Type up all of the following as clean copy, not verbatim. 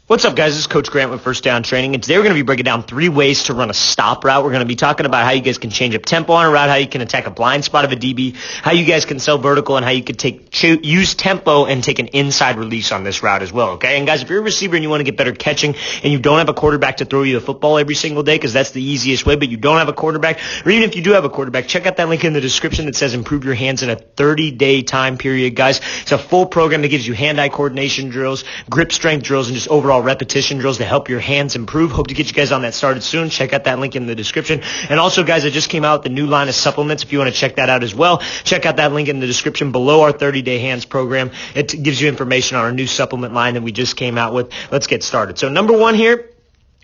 What's up, guys? This is Coach Grant with First Down Training, and today we're going to be breaking down 3 ways to run a stop route. We're going to be talking about how you guys can change up tempo on a route, how you can attack a blind spot of a DB, how you guys can sell vertical, and how you could use tempo and take an inside release on this route as well, okay? And guys, if you're a receiver and you want to get better catching and you don't have a quarterback to throw you a football every single day, because that's the easiest way, but you don't have a quarterback, or even if you do have a quarterback, check out that link in the description that says improve your hands in a 30-day time period, guys. It's a full program that gives you hand-eye coordination drills, grip strength drills, and just overall repetition drills to help your hands improve. Hope to get you guys on that started soon. Check out that link in the description. And also, guys, I just came out with the new line of supplements. If you want to check that out as well, check out that link in the description below our 30-day hands program. It gives you information on our new supplement line that we just came out with. Let's get started. So number 1 here,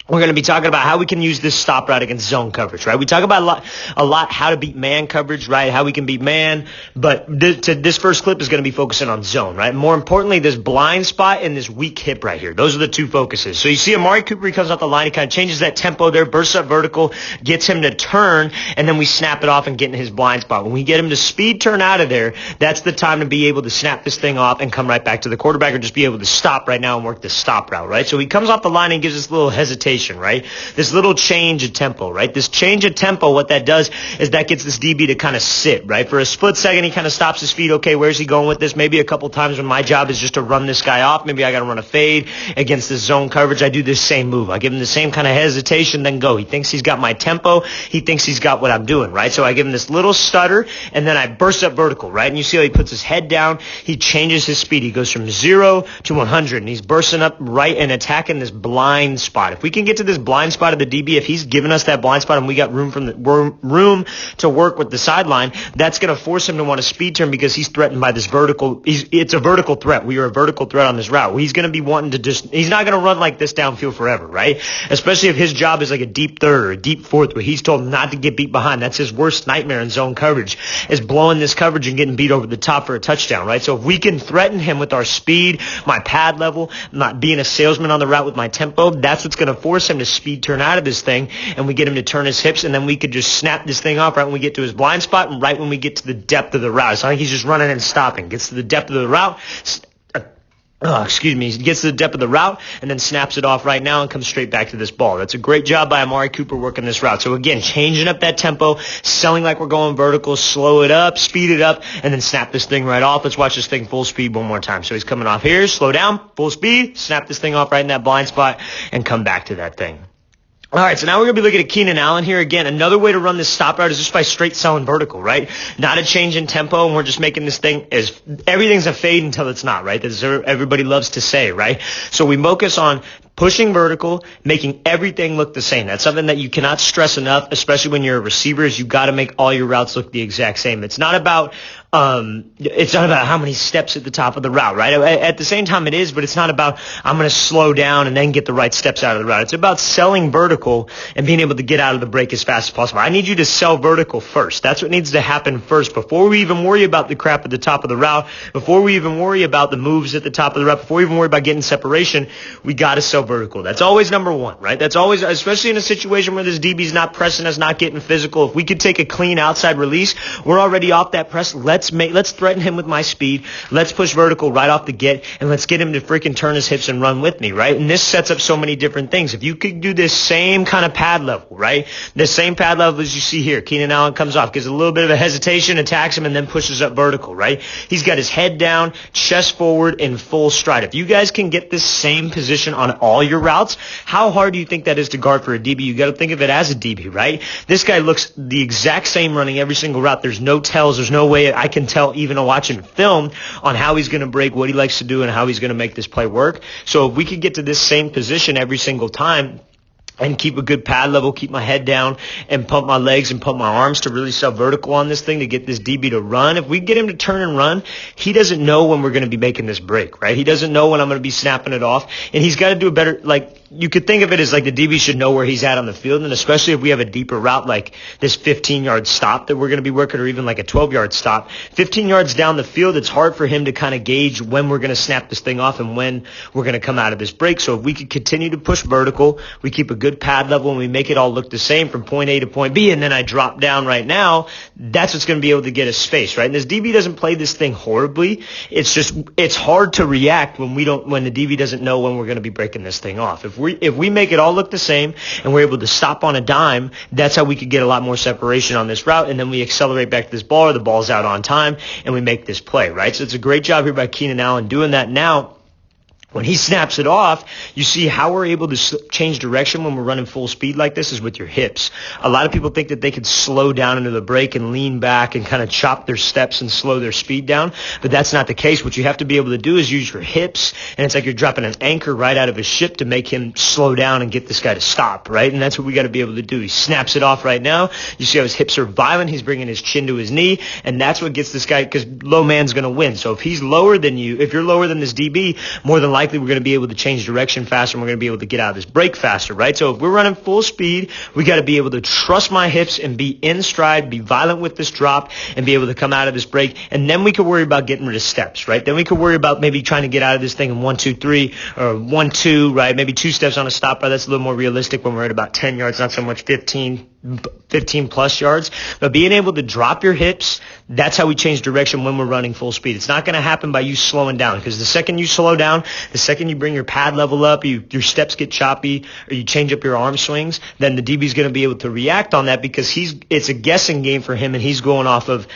we're going to be talking about how we can use this stop route against zone coverage, right? We talk about a lot how to beat man coverage, right? How we can beat man, but this first clip is going to be focusing on zone, right? More importantly, this blind spot and this weak hip right here. Those are the 2 focuses. So you see Amari Cooper, he comes off the line, he kind of changes that tempo there, bursts up vertical, gets him to turn, and then we snap it off and get in his blind spot. When we get him to speed turn out of there, that's the time to be able to snap this thing off and come right back to the quarterback, or just be able to stop right now and work the stop route, right? So he comes off the line and gives this little hesitation, right? This little change of tempo, right? This change of tempo, what that does is that gets this DB to kind of sit, right? For a split second, he kind of stops his feet. Okay, where's he going with this? Maybe a couple times when my job is just to run this guy off. Maybe I got to run a fade against this zone coverage. I do this same move. I give him the same kind of hesitation, then go. He thinks he's got my tempo. He thinks he's got what I'm doing, right? So I give him this little stutter, and then I burst up vertical, right? And you see how he puts his head down. He changes his speed. He goes from 0 to 100, and he's bursting up right and attacking this blind spot. If we can get to this blind spot of the DB, if he's given us that blind spot and we got room to work with the sideline, that's going to force him to want to speed turn because he's threatened by this vertical. It's a vertical threat. We are a vertical threat on this route. He's going to be wanting to he's not going to run like this downfield forever, right? Especially if his job is like a deep third or a deep fourth where he's told not to get beat behind. That's his worst nightmare in zone coverage, is blowing this coverage and getting beat over the top for a touchdown, right? So if we can threaten him with our speed, my pad level, not being a salesman on the route with my tempo, that's what's going to force him to speed turn out of this thing, and we get him to turn his hips, and then we could just snap this thing off right when we get to his blind spot and right when we get to the depth of the route. So I think he's just running and stopping. Gets to the depth of the route, he gets to the depth of the route and then snaps it off right now and comes straight back to this ball. That's a great job by Amari Cooper working this route. So again, changing up that tempo, selling like we're going vertical, slow it up, speed it up, and then snap this thing right off. Let's watch this thing full speed one more time. So he's coming off here, slow down, full speed, snap this thing off right in that blind spot, and come back to that thing. All right, so now we're going to be looking at Keenan Allen here. Again, another way to run this stop route is just by straight selling vertical, right? Not a change in tempo, and we're just making this thing everything's a fade until it's not, right? That's what everybody loves to say, right? So we focus on pushing vertical, making everything look the same. That's something that you cannot stress enough, especially when you're a receiver, is you got to make all your routes look the exact same. It's not about how many steps at the top of the route, right? At the same time it is, but it's not about I'm going to slow down and then get the right steps out of the route. It's about selling vertical and being able to get out of the break as fast as possible. I need you to sell vertical first. That's what needs to happen first before we even worry about the crap at the top of the route, before we even worry about the moves at the top of the route, before we even worry about getting separation. We got to sell vertical. That's always number 1, right? That's always, especially in a situation where this DB's not pressing us, not getting physical. If we could take a clean outside release, we're already off that press. Let's threaten him with my speed. Let's push vertical right off the get, and let's get him to freaking turn his hips and run with me, right? And this sets up so many different things. If you could do this same kind of pad level, right? The same pad level as you see here. Keenan Allen comes off, gives a little bit of a hesitation, attacks him, and then pushes up vertical, right? He's got his head down, chest forward, in full stride. If you guys can get this same position on all your routes, how hard do you think that is to guard for a DB? You got to think of it as a DB, right? This guy looks the exact same running every single route. There's no tells. There's no way I can tell even watching film on how he's going to break, what he likes to do, and how he's going to make this play work. So if we could get to this same position every single time and keep a good pad level, keep my head down, and pump my legs and pump my arms to really sell vertical on this thing to get this DB to run. If we get him to turn and run, he doesn't know when we're going to be making this break, right? He doesn't know when I'm going to be snapping it off, and he's got to do a better, you could think of it as like the DB should know where he's at on the field, and especially if we have a deeper route like this 15-yard stop that we're going to be working, or even like a 12-yard stop. 15 yards down the field, it's hard for him to kind of gauge when we're going to snap this thing off and when we're going to come out of this break. So if we could continue to push vertical, we keep a good good pad level and we make it all look the same from point A to point B, and then I drop down right now, that's what's going to be able to get us space, right? And this DB doesn't play this thing horribly. It's hard to react when the DB doesn't know when we're going to be breaking this thing off. If we make it all look the same and we're able to stop on a dime, that's how we could get a lot more separation on this route, and then we accelerate back to this ball, or the ball's out on time, and we make this play, right? So it's a great job here by Keenan Allen doing that. Now, when he snaps it off, you see how we're able to change direction when we're running full speed like this is with your hips. A lot of people think that they could slow down into the break and lean back and kind of chop their steps and slow their speed down, but that's not the case. What you have to be able to do is use your hips, and it's like you're dropping an anchor right out of a ship to make him slow down and get this guy to stop, right? And that's what we got to be able to do. He snaps it off right now. You see how his hips are violent. He's bringing his chin to his knee, and that's what gets this guy, because low man's going to win. So if he's lower than you, if you're lower than this DB, more than likely we're going to be able to change direction faster, and we're going to be able to get out of this break faster, right? So if we're running full speed, we got to be able to trust my hips and be in stride, be violent with this drop, and be able to come out of this break. And then we could worry about getting rid of steps, right? Then we could worry about maybe trying to get out of this thing in 1, 2, 3, or 1, 2, right? Maybe 2 steps on a stop bar. That's a little more realistic when we're at about 10 yards, not so much 15 plus yards. But being able to drop your hips, that's how we change direction when we're running full speed. It's not going to happen by you slowing down, because the second you slow down, the second you bring your pad level up, your steps get choppy, or you change up your arm swings, then the DB's going to be able to react on that, because it's a guessing game for him, and he's going off of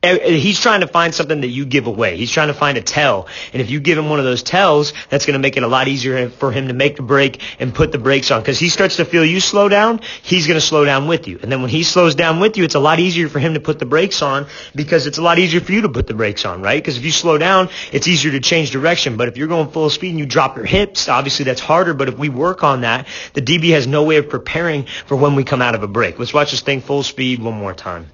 he's trying to find something that you give away. He's trying to find a tell. And if you give him one of those tells, that's going to make it a lot easier for him to make the break and put the brakes on. Because he starts to feel you slow down, he's going to slow down with you. And then when he slows down with you, it's a lot easier for him to put the brakes on, because it's a lot easier for you to put the brakes on, right? Because if you slow down, it's easier to change direction. But if you're going full speed and you drop your hips, obviously that's harder. But if we work on that, the DB has no way of preparing for when we come out of a break. Let's watch this thing full speed one more time.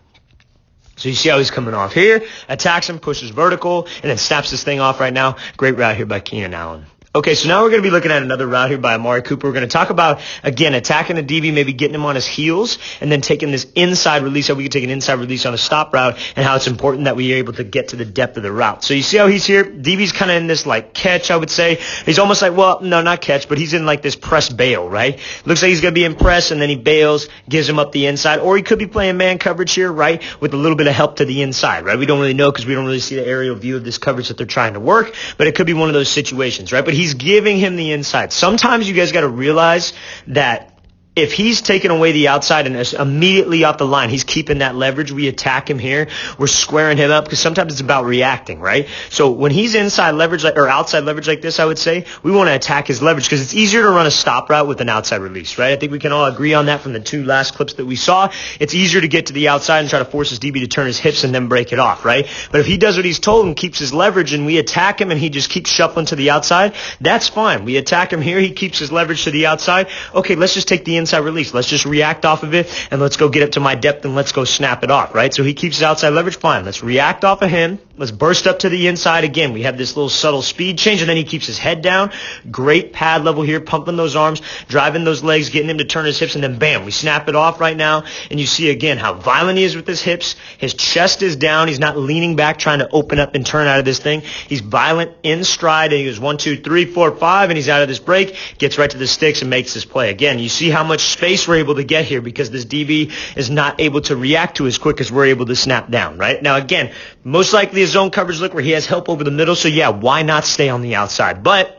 So you see how he's coming off here, attacks him, pushes vertical, and then snaps this thing off right now. Great route here by Keenan Allen. Okay, so now we're going to be looking at another route here by Amari Cooper. We're going to talk about, again, attacking the DB, maybe getting him on his heels, and then taking this inside release, how we can take an inside release on a stop route, and how it's important that we are able to get to the depth of the route. So you see how he's here? DB's kind of in this, like, catch, I would say. He's almost like, well, no, not catch, but he's in, like, this press bail, right? Looks like he's going to be in press, and then he bails, gives him up the inside. Or he could be playing man coverage here, right, with a little bit of help to the inside, right? We don't really know, because we don't really see the aerial view of this coverage that they're trying to work, but it could be one of those situations, right? But he's giving him the inside. Sometimes you guys got to realize that if he's taking away the outside and is immediately off the line, he's keeping that leverage. We attack him here. We're squaring him up, because sometimes it's about reacting, right? So when he's inside leverage or outside leverage like this, I would say, we want to attack his leverage, because it's easier to run a stop route with an outside release, right? I think we can all agree on that from the 2 last clips that we saw. It's easier to get to the outside and try to force his DB to turn his hips and then break it off, right? But if he does what he's told and keeps his leverage, and we attack him and he just keeps shuffling to the outside, that's fine. We attack him here. He keeps his leverage to the outside. Okay, let's just take the inside release. Let's just react off of it, and let's go get up to my depth, and let's go snap it off, right? So he keeps his outside leverage, fine. Let's react off of him. Let's burst up to the inside. Again, we have this little subtle speed change, and then he keeps his head down. Great pad level here, pumping those arms, driving those legs, getting him to turn his hips, and then bam, we snap it off right now. And you see again how violent he is with his hips. His chest is down. He's not leaning back trying to open up and turn out of this thing. He's violent in stride, and he goes 1, 2, 3, 4, 5, and he's out of this break, gets right to the sticks and makes this play. Again, you see how much space we're able to get here, because this DB is not able to react to as quick as we're able to snap down, right? Now, again, most likely a zone coverage look where he has help over the middle, so yeah, why not stay on the outside? But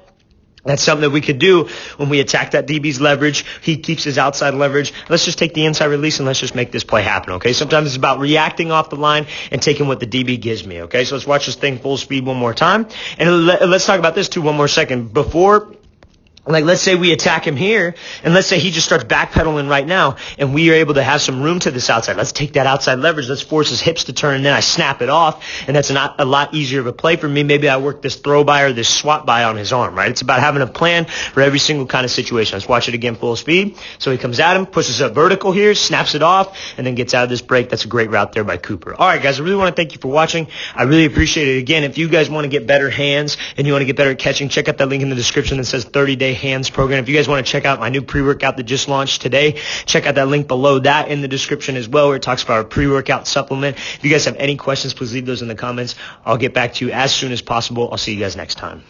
that's something that we could do when we attack that DB's leverage. He keeps his outside leverage. Let's just take the inside release and let's just make this play happen, okay? Sometimes it's about reacting off the line and taking what the DB gives me, okay? So let's watch this thing full speed one more time. And let's talk about this too one more second. Before, like, let's say we attack him here, and let's say he just starts backpedaling right now, and we are able to have some room to this outside. Let's take that outside leverage. Let's force his hips to turn, and then I snap it off, and that's not a lot easier of a play for me. Maybe I work this throw by or this swap by on his arm, right? It's about having a plan for every single kind of situation. Let's watch it again full speed. So he comes at him, pushes up vertical here, snaps it off, and then gets out of this break. That's a great route there by Cooper. All right, guys, I really want to thank you for watching. I really appreciate it. Again, if you guys want to get better hands and you want to get better at catching, check out that link in the description that says 30-day hands program. If you guys want to check out my new pre-workout that just launched today, check out that link below that in the description as well, where it talks about our pre-workout supplement. If you guys have any questions, please leave those in the comments. I'll get back to you as soon as possible. I'll see you guys next time.